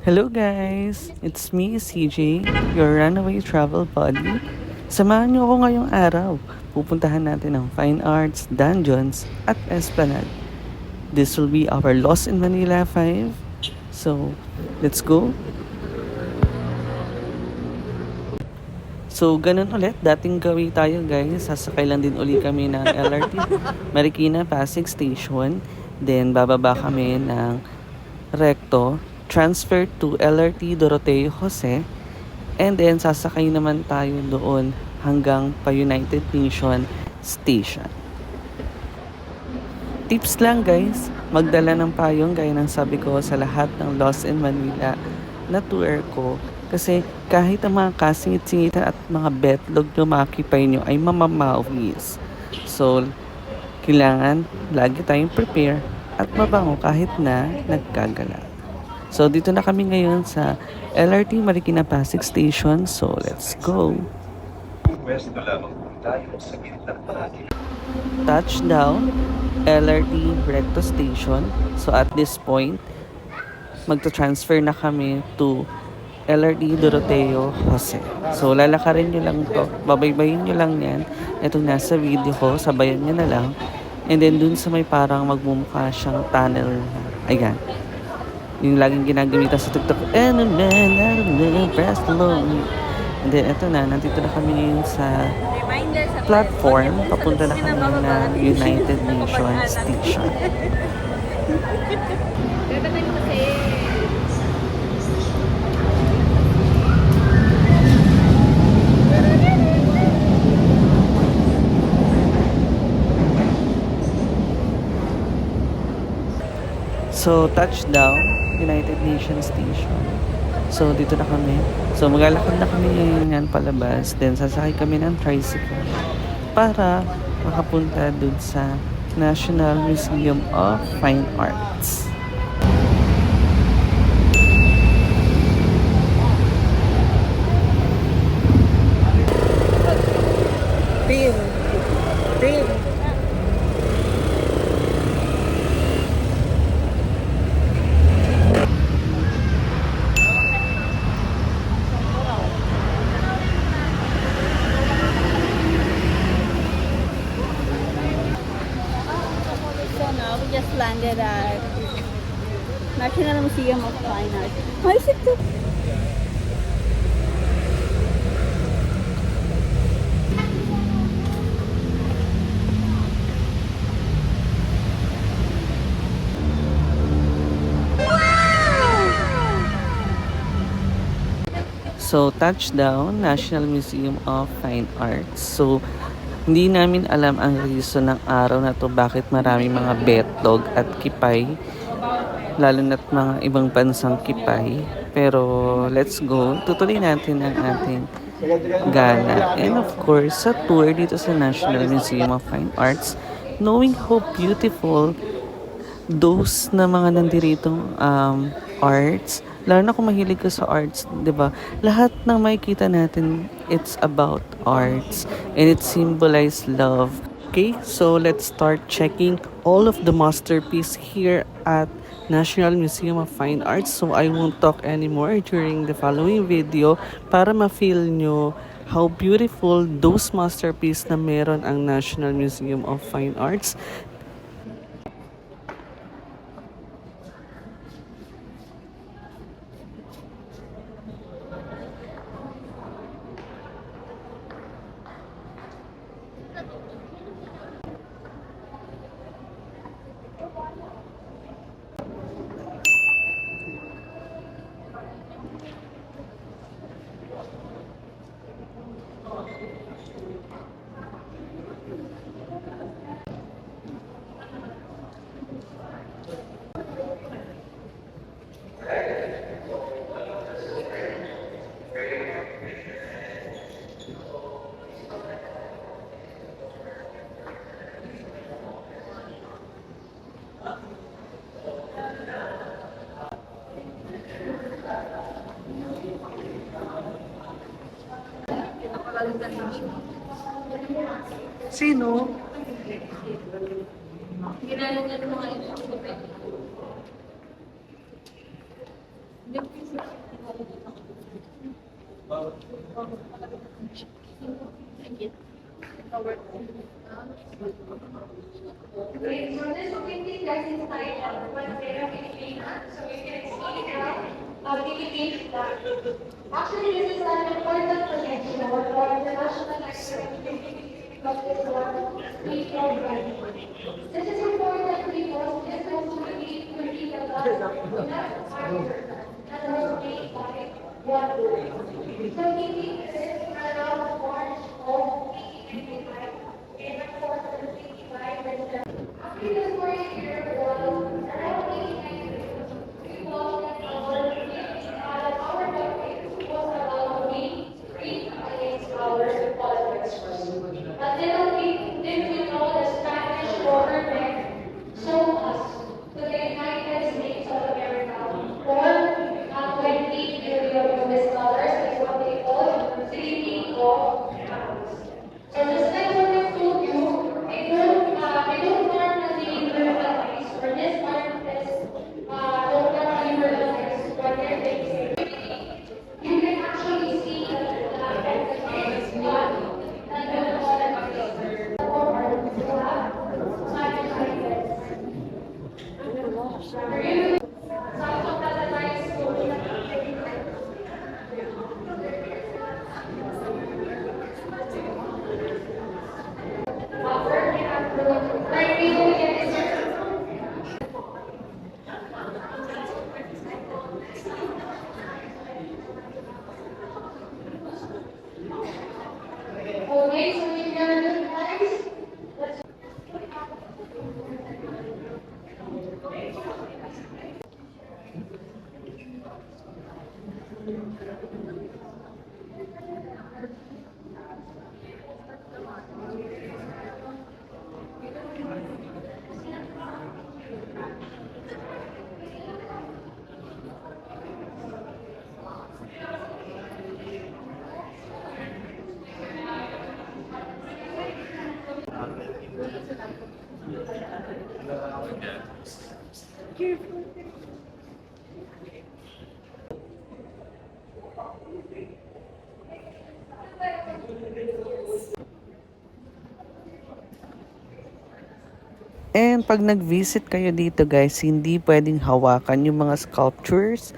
Hello guys! It's me, CJ, your runaway travel buddy. Samahan niyo ako ngayong araw. Pupuntahan natin ang Fine Arts, Dungeons, at Esplanade. This will be our Lost in Manila 5. So, let's go! So, ganun ulit. Dating gawin tayo guys. Sasakay lang din uli kami ng LRT Marikina Pasig Station. Then, bababa kami ng Recto, transfer to LRT Doroteo Jose, and then sasakay naman tayo doon hanggang pa United Nation Station. Tips lang guys, magdala ng payong gaya ng sabi ko sa lahat ng Lost in Manila na tour ko. Kasi kahit ang mga kasingit-singitan at mga betlog nyo makipay nyo ay mamamawis. So, kailangan lagi tayong prepare at mabango kahit na nagkagala. So, dito na kami ngayon sa LRT Marikina Pasig Station. So, let's go! Touchdown, LRT Recto Station. So, at this point, magta-transfer na kami to LRT Doroteo Jose. So, lalakarin nyo lang to. Babaybayin nyo lang yan. Itong nasa video ko, sabayan nyo na lang. And then, dun sa may parang magmumukha siyang tunnel. Ayan. Yung laging ginagamitan sa TikTok. Press the load. And then, eto na. Nandito na kami ngayon sa platform. Papunta na kami na United Nations Station. So, touchdown, United Nations Station. So, dito na kami. So, maglalakad na kami ngayon palabas. Then, sasakay kami ng tricycle para makapunta dun sa National Museum of Fine Arts. We just landed at National Museum of Fine Arts. Why is it so? So, touchdown, National Museum of Fine Arts. So, hindi namin alam ang reason ng araw na to bakit marami mga betlog at kipay. Lalo na't mga ibang bansang kipay. Pero, let's go. Tutuloy natin ang ating gala. And of course, sa tour dito sa National Museum of Fine Arts, knowing how beautiful those na mga nandiritong arts, lalo na kung mahilig ka sa arts, 'di ba? Lahat ng makikita natin, it's about arts and it symbolizes love. Okay, so let's start checking all of the masterpiece here at National Museum of Fine Arts. So I won't talk anymore during the following video para ma-feel nyo how beautiful those masterpiece na meron ang National Museum of Fine Arts. Sino? Ginagawa ng mga ito. Okay, so this will be the guys inside one layer between us, so you can see how activities that actually this is an important connection for the national activity of this one we program. This is important because this activity will be developed enough harder and was made by one group. So we need this around March of 2025 in a course of 2025 and previous story here was around 1892. We watched that our topic was about we free against our politics first. But did we know the Spanish government sold us to the United States of America for 20 billion US dollars is what they call treaty of pounds. So just like what I told you, I don't normally verbalize, or this part is don't normally verbalize what they're thinking. You can actually see that the is one that don't call it forward to have such ideas. Really, some of the advice like we will get this. Okay, so you can guys. And pag nag-visit kayo dito guys, hindi pwedeng hawakan yung mga sculptures,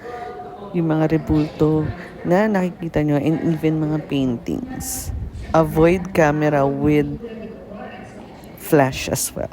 yung mga rebulto na nakikita nyo, and even mga paintings. Avoid camera with flash as well.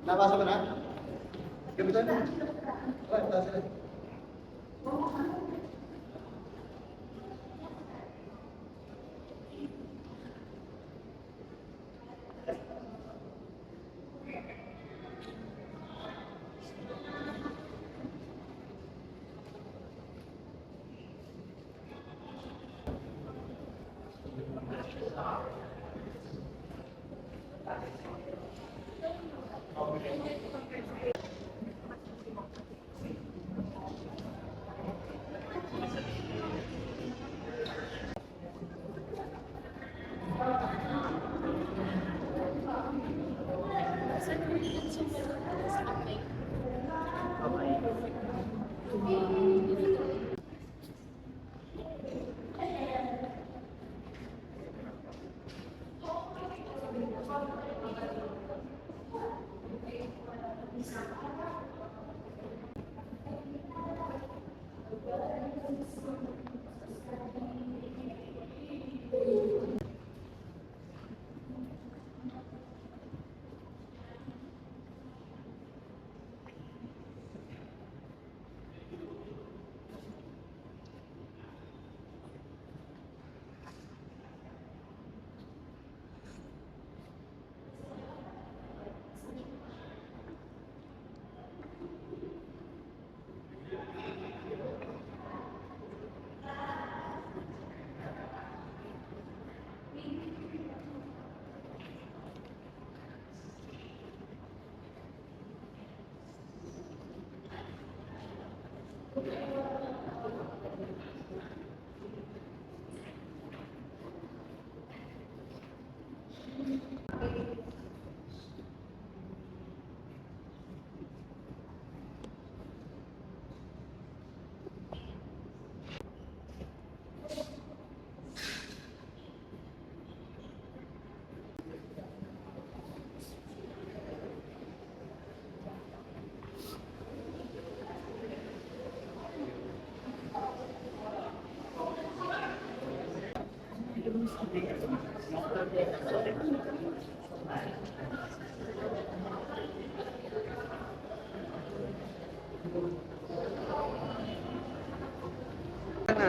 Nabasa mo na? Gamitan mo.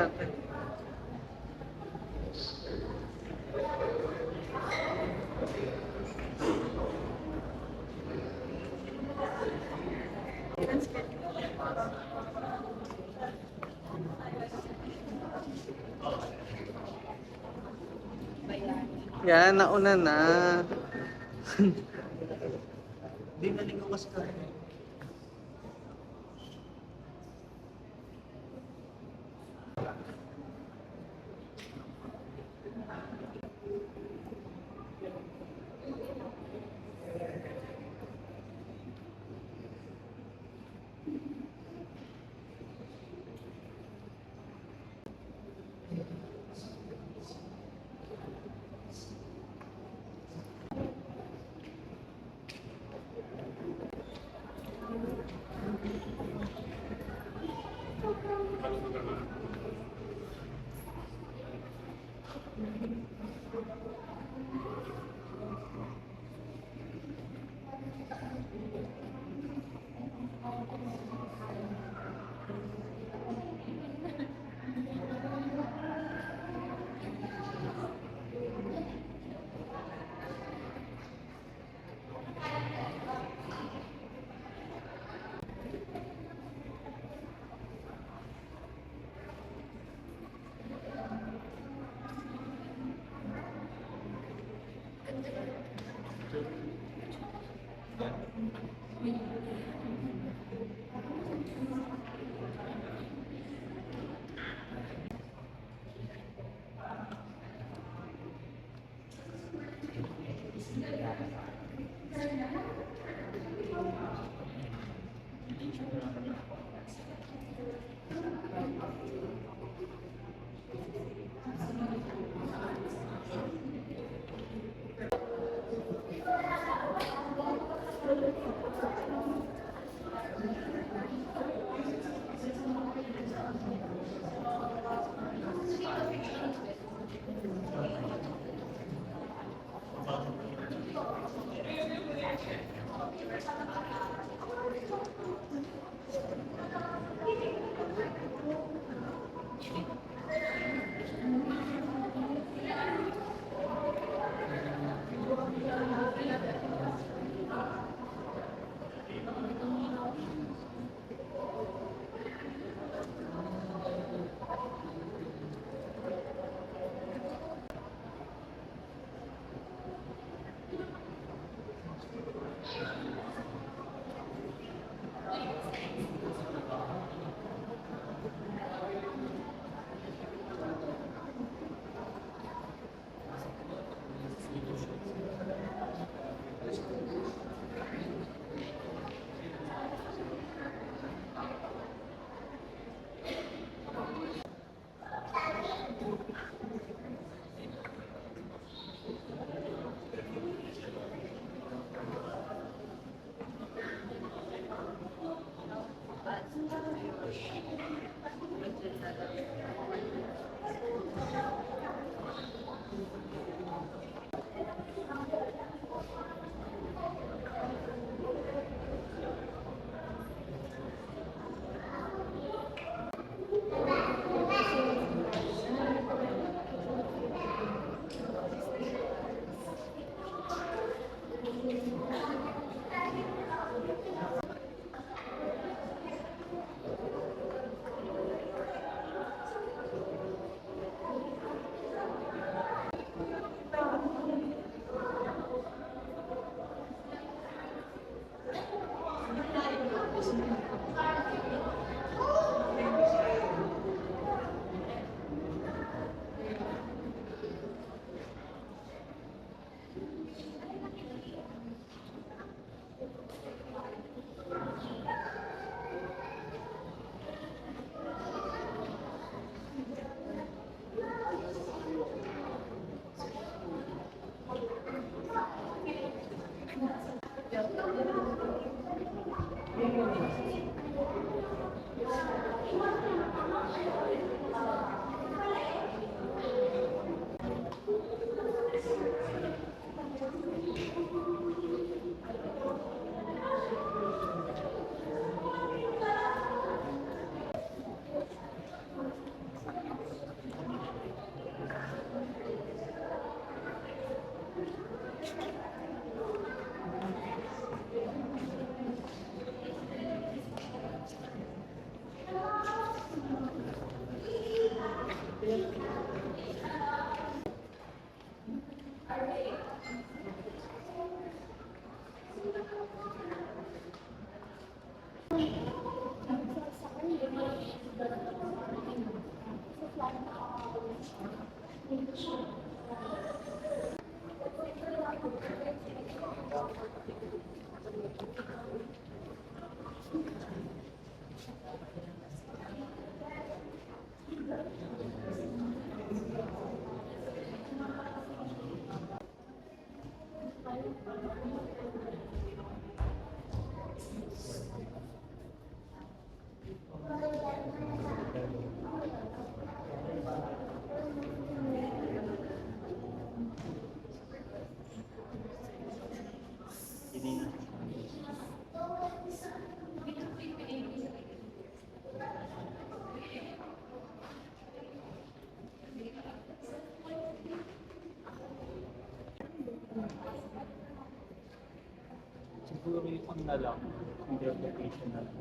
natin. Yan, nauna na. Hindi naligo kasi kami. Siguro yung na lang, interpretation na lang.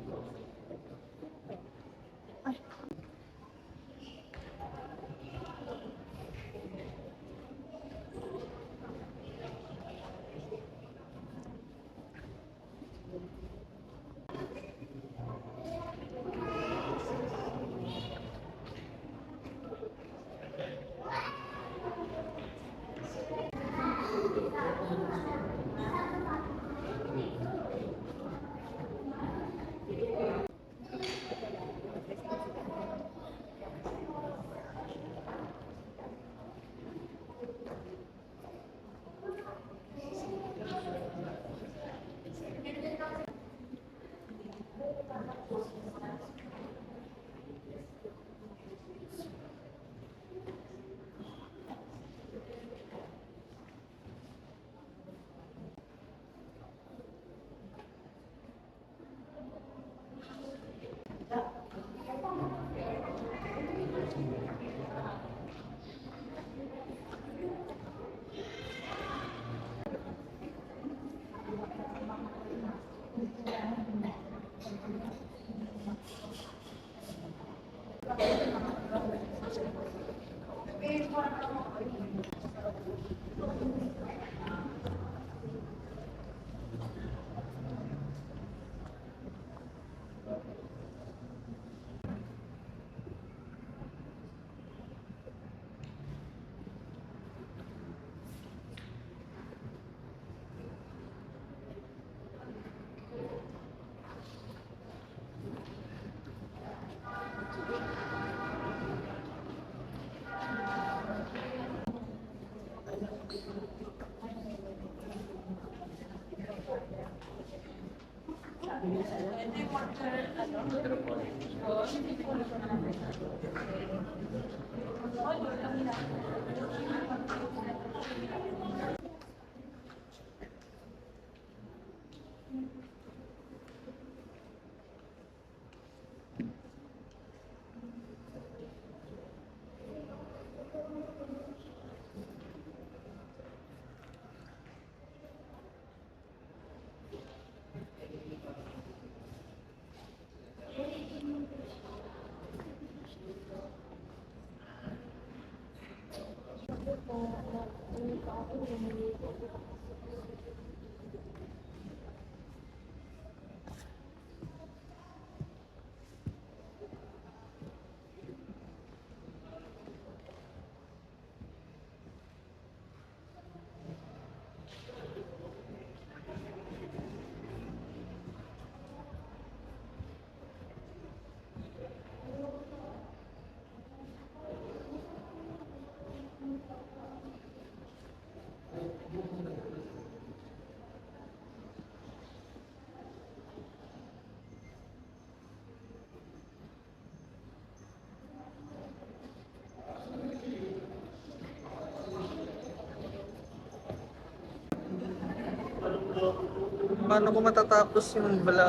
Paano ko matatapos yung bala?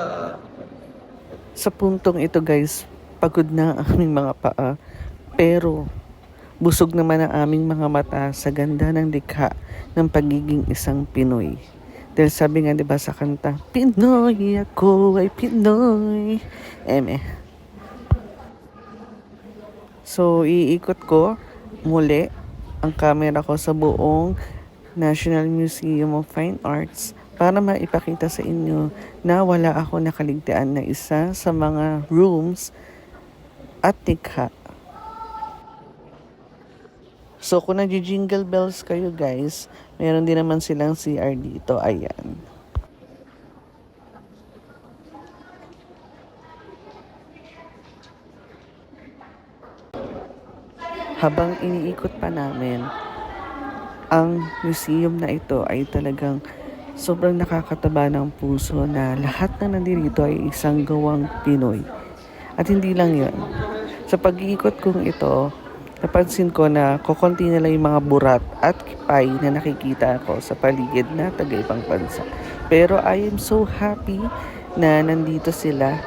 Sa puntong ito guys, pagod na ang aming mga paa. Pero busog naman ang aming mga mata sa ganda ng likha ng pagiging isang Pinoy. Dahil sabi nga 'di ba sa kanta, Pinoy ako ay Pinoy. Eme. So iikot ko muli ang camera ko sa buong National Museum of Fine Arts para maipakita sa inyo na wala ako nakaligtaan na isa sa mga rooms at tikha. So kung nag-jingle bells kayo guys, meron din naman silang CR dito. Ayan. Habang iniikot pa namin, ang museum na ito ay talagang sobrang nakakataba ng puso na lahat na nandito ay isang gawang Pinoy. At hindi lang yun. Sa pag-iikot kong ito, napansin ko na kukunti na lang yung mga burat at kipay na nakikita ko sa paligid na taga-ibang bansa. Pero I am so happy na nandito sila.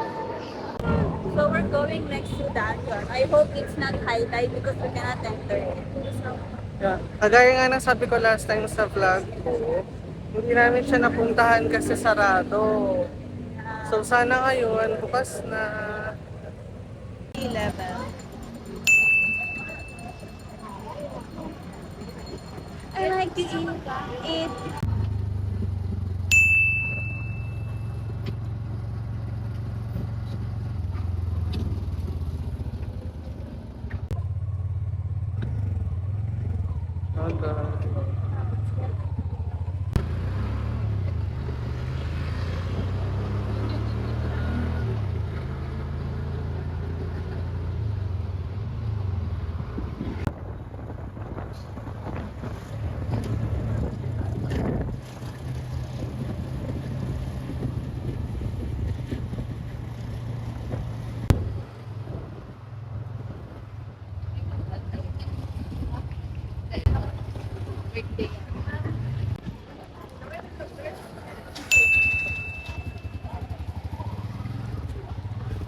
So we're going next to Dungeon. I hope it's not high tide because we cannot enter it. So, Yeah. Kagaya nga ng sabi ko last time sa vlog ko, hindi namin siya napuntahan kasi sarado. So sana ngayon, bukas na. level. I like to eat.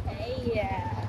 Hey, yeah.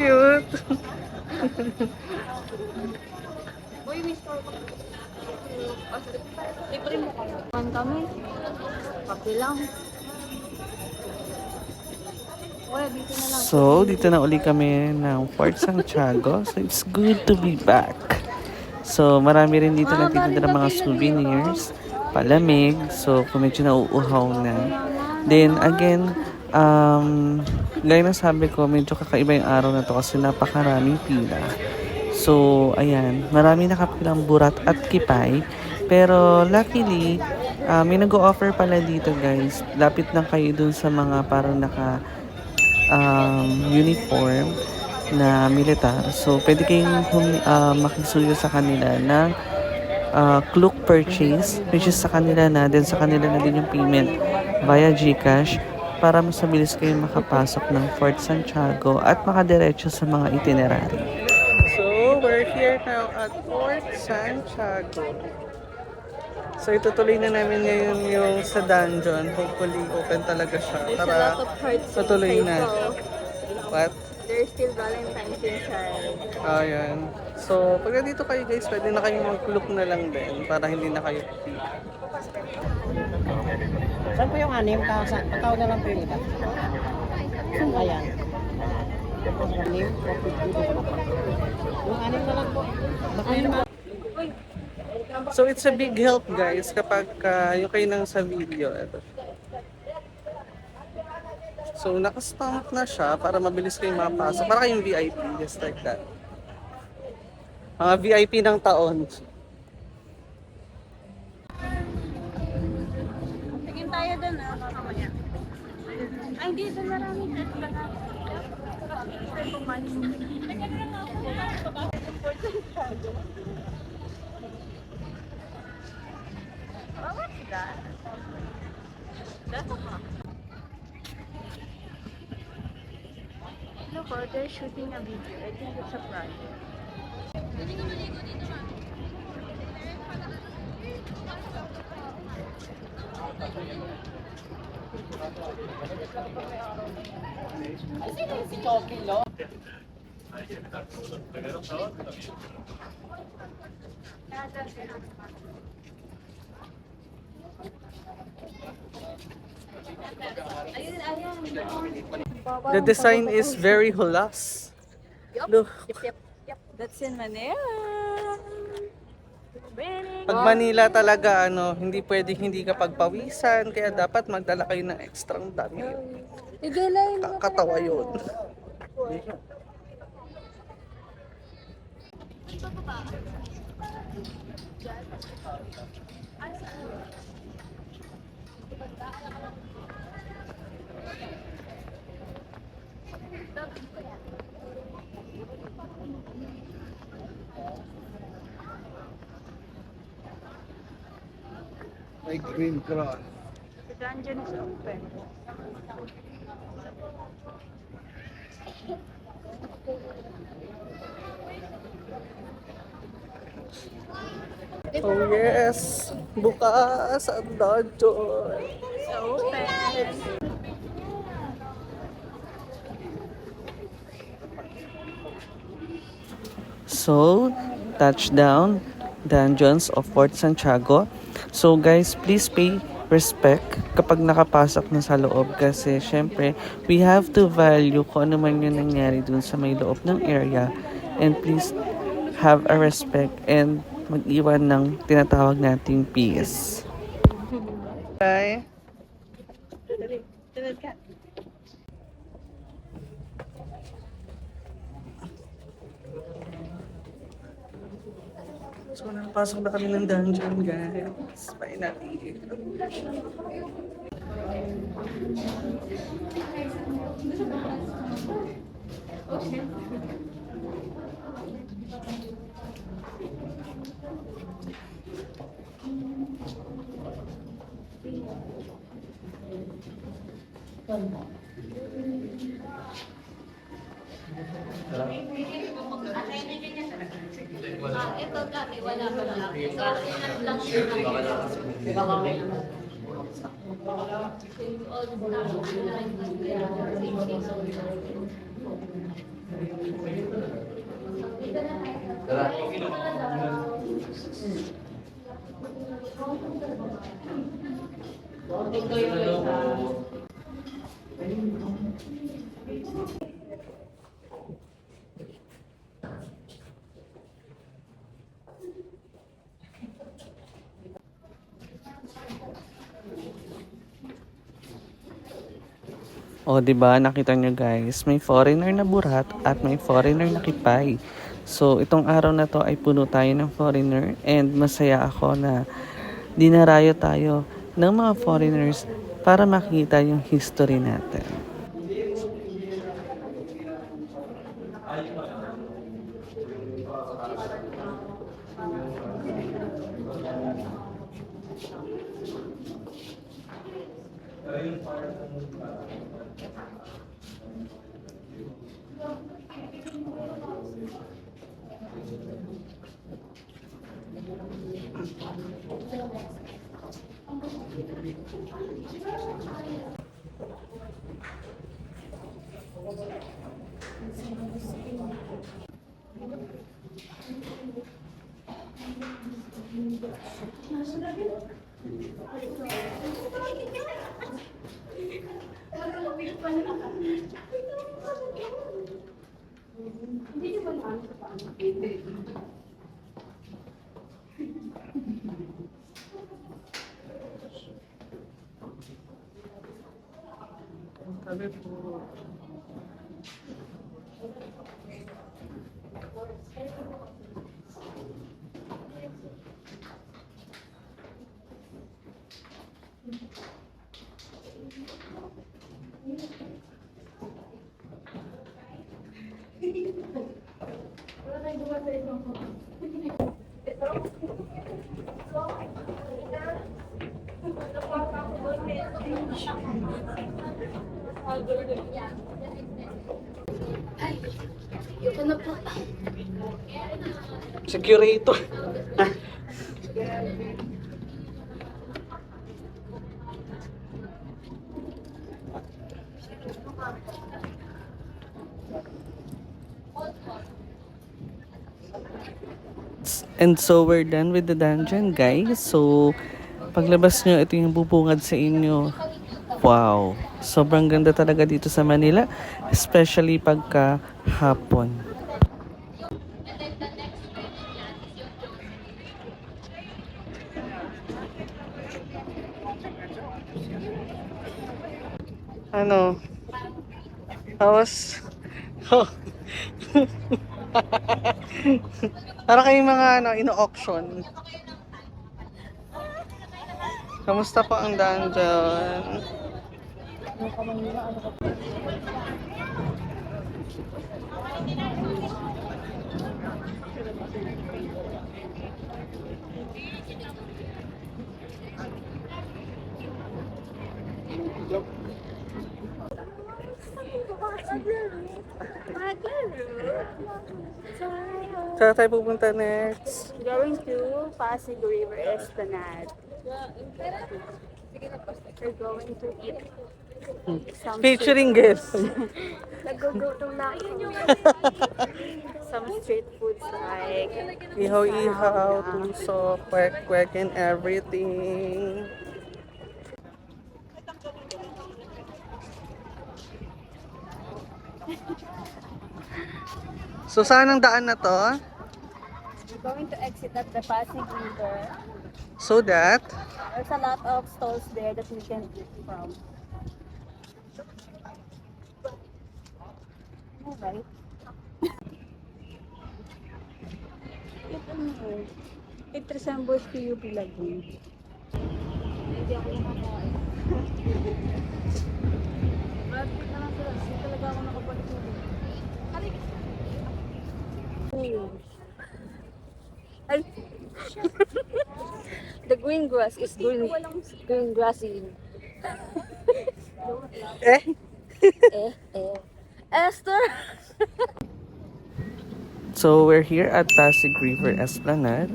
Cute. Uy, may store ko. Libre mo kami. Kape lang. Uy, dito na lang. So, dito na uli kami ng Fort Santiago. So, it's good to be back. So, marami rin dito nagtitinda ng mga souvenirs, palamig. So, kung medyo nauuhaw na. Then, again, gaya ng sabi ko, medyo kakaiba yung araw na to kasi napakaraming pila. So, ayan, marami nakapilang burat at kipay. Pero, luckily, may nag-o-offer pala dito, guys. Lapit lang kayo dun sa mga parang uniform na militar. So, pwede kayong makisuyo sa kanila ng Klook purchase, which is sa kanila na, then sa kanila na din yung payment via GCash para mas mabilis kayong makapasok ng Fort Santiago at makadiretso sa mga itinerary. So, we're here now at Fort Santiago. So, itutuloy na namin ngayon yung sa dungeon. Hopefully, open talaga siya There's a para lot of hearts tutuloy na. inside. What? There's still Valentine's inside. Ayan. So, pag nandito kayo guys, pwede na kayong mag-look na lang din para hindi na kayo pipili. Saan po yung anim? Pataw na lang po yung iba. Ayan. Anim, yung anim na lang po. Baka yun na. So, it's a big help guys kapag yung kayo nang sa video. Ito. So, nakastamp na siya para mabilis kayong mapasok. Para kayong VIP, just like that. Mga VIP ng taon. Tingin tayo dun mamaya. Ay, hindi. Dun marami. Oh, what's that? That's a hawk. Look, oh, they're shooting a video. I think it's a project. The design is very hulas. Look. Yep. That's in Manila. Pag Manila talaga, hindi pwedeng hindi ka pagpawisan. Kaya dapat magdala kayo ng extrang dami. Kakatawa yun. May green cross. The dungeon is open. Oh yes! Bukas ang dungeon! It's open. So, touchdown, Dungeons of Fort Santiago. So guys, please pay respect kapag nakapasok na sa loob kasi syempre, we have to value kung ano man yung nangyari dun sa may loob ng area. And please have a respect and mag-iwan ng tinatawag nating peace. Bye! So, napasok na kami ng dungeon, guys. Finally. Ito dati, wala pa lang. So, inat lang siya. O, di ba nakita nyo guys, may foreigner na burat at may foreigner na kipay. So, itong araw na to ay puno tayo ng foreigner and masaya ako na dinarayo tayo ng mga foreigners para makita yung history natin. Securito. And so we're done with the dungeon guys. So paglabas nyo, ito yung bubungad sa inyo. Wow, sobrang ganda talaga dito sa Manila, especially pagka hapon. Ano? How's... Oh. Para kayong mga ino-auction. Kamusta po ang dungeon? Saan tayo pupunta next? Going to Pasig River Esplanade. We're going to eat some Featuring guests. Nagugutom na ako. Some street foods like Ihaw-ihaw, tuso, kwek-kwek, and everything. So, saan ang daan na to? we're going to exit at the Pasig River. So that, There's a lot of stalls there that we can eat from. Alright. It resembles to UP Lagoon. Hindi ako nakakain. Bakit naman sila? Hindi talaga ako nakabalik mo. Ay! The green grass is green grassy. eh? Esther! So, we're here at Pasig River Esplanade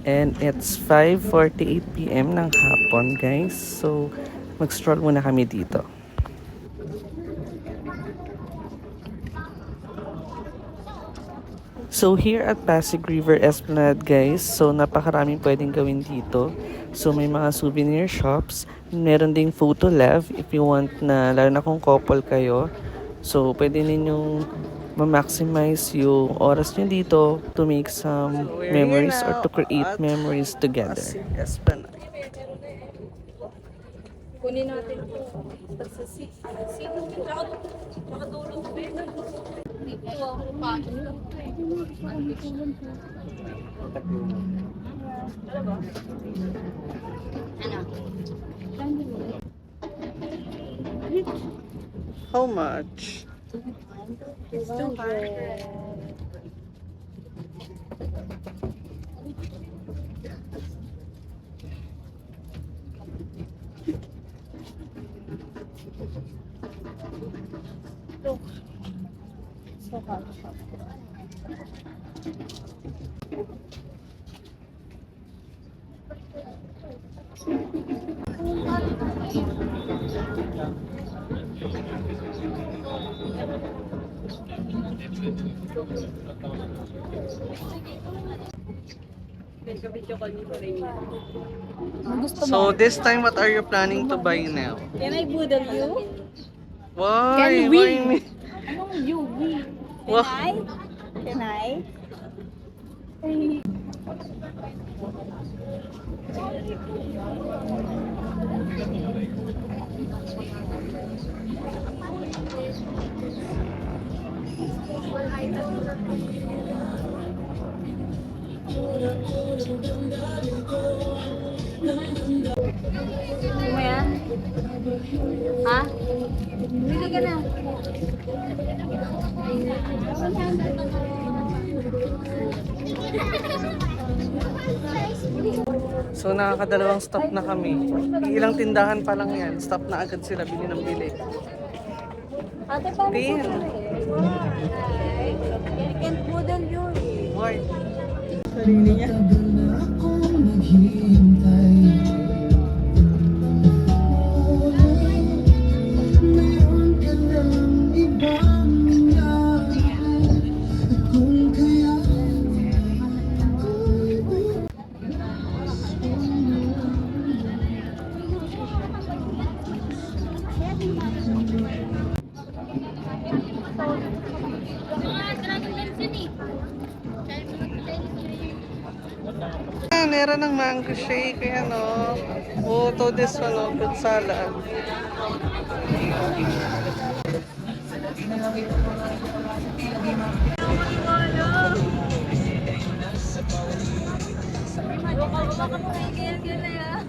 and it's 5:48 p.m. ng hapon, guys. So, mag-stroll muna kami dito. So, So here at Pasig River Esplanade guys, so napakaraming pwedeng gawin dito. So may mga souvenir shops, meron ding photo lab if you want na, lalo na kung couple kayo. So pwede ninyong ma-maximize yung oras nyo dito to make some memories or to create memories together. Esplanade. Kunin natin ito. Basta sino tsaka tulog. Dito ako paano. How much? It's 200. So this time, what are you planning to buy now? Can I boodle you? Why? Why me? Anong you? We? Can Wah. I? Can I? Gusto mo yan? Ha? Bili ka na. So nakakadalawang stop na kami. Ilang tindahan pa lang yan. Stop na agad sila, bili ng bili. Ate, paano Pin. I can't boodle you. Why? Meron ng mango shake, ano. Oh, to this one, oh, fruit salad. Baka mo kaya na ya.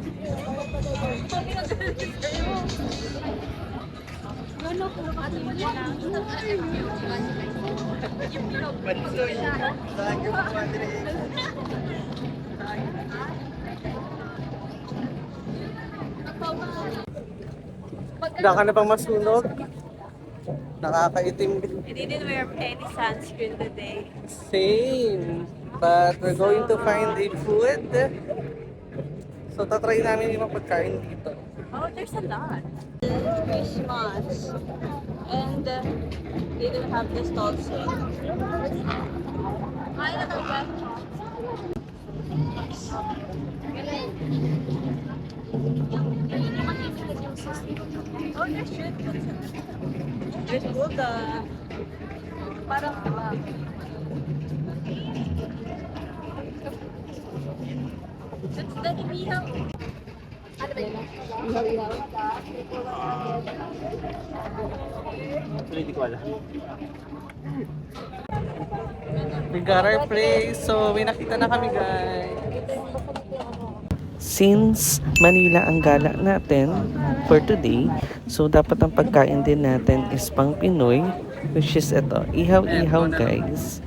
Ano po? Ano mo Wala ka na bang masunog? Nakakaitim. I didn't wear any sunscreen today. Same. But we're going to find a food. So, tatry namin yung mga pagkain dito. Oh, there's a lot. Christmas. And they don't have this also. Ay, natanggal. Oh, there's shrimp. There's Buddha. Parang That's the imihaw. Ano ba yun? Ihaw-ihaw. Actually, hindi ko alam. We got our place. So, may nakita na kami, guys. Since Manila ang gala natin for today, so dapat ang pagkain din natin is pang Pinoy, which is ito, ihaw-ihaw guys.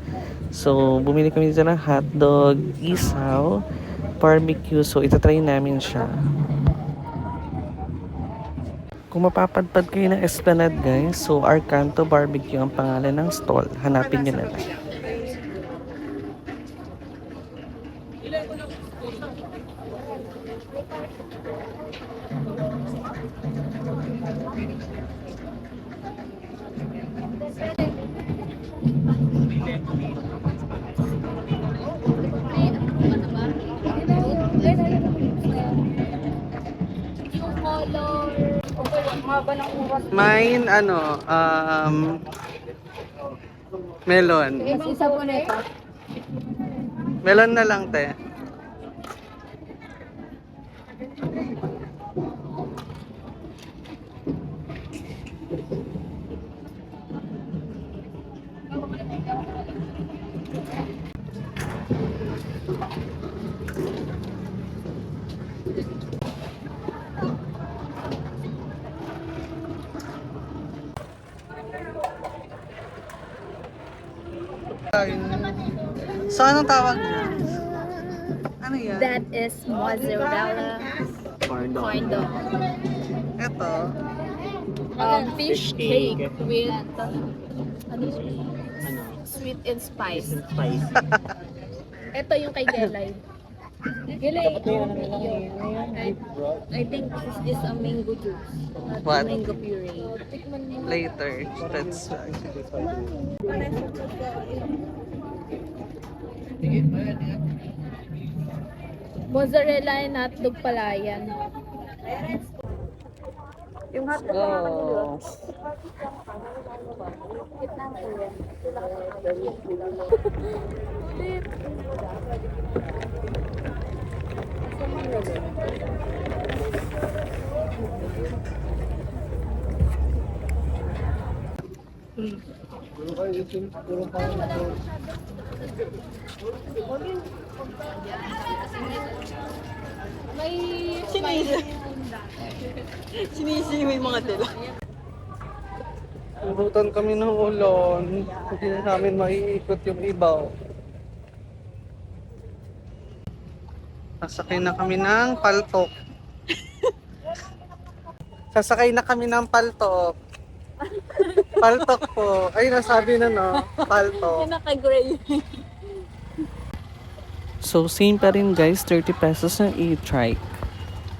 So bumili kami dito ng hotdog, isaw, barbecue, so itatry namin siya. Kung mapapadpad kayo ng Esplanade guys, so Arcanto Barbecue ang pangalan ng stall, hanapin nyo na lang. Mine, melon. Mas isa po na ito. Melon na lang, te. So, anong tawag niya? Ano yan? That is mozzarella corn dog. Ito. Fish cake with Ano? sweet and spice. Spice. Ito yung kay Gelay. Gelay, I think this is a mango juice. Not What? mango puree. Tikman mo. Later. That's Mozzarella and hotdog pala yan. Yung hotdog go. May Sinisili mo yung mga tela. Nabutan kami ng ulan. Hindi na namin maiikot yung ibaw. Sasakay na kami ng paltok. Sasakay na kami ng paltok. Paltok po. Ay, nasabi na no. Paltok. naka-gray. So, same pa rin guys. 30 pesos ng e-trike.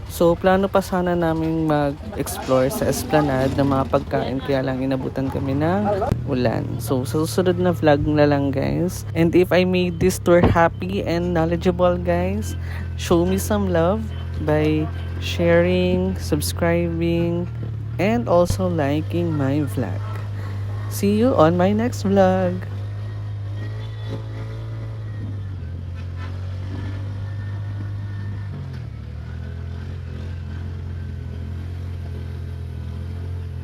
So, plano pa sana namin mag-explore sa Esplanade ng mga pagkain kaya lang inabutan kami ng ulan. So, sa susunod na vlog na lang guys. And if I made this tour happy and knowledgeable guys, show me some love by sharing, subscribing, and also liking my vlog. See you on my next vlog.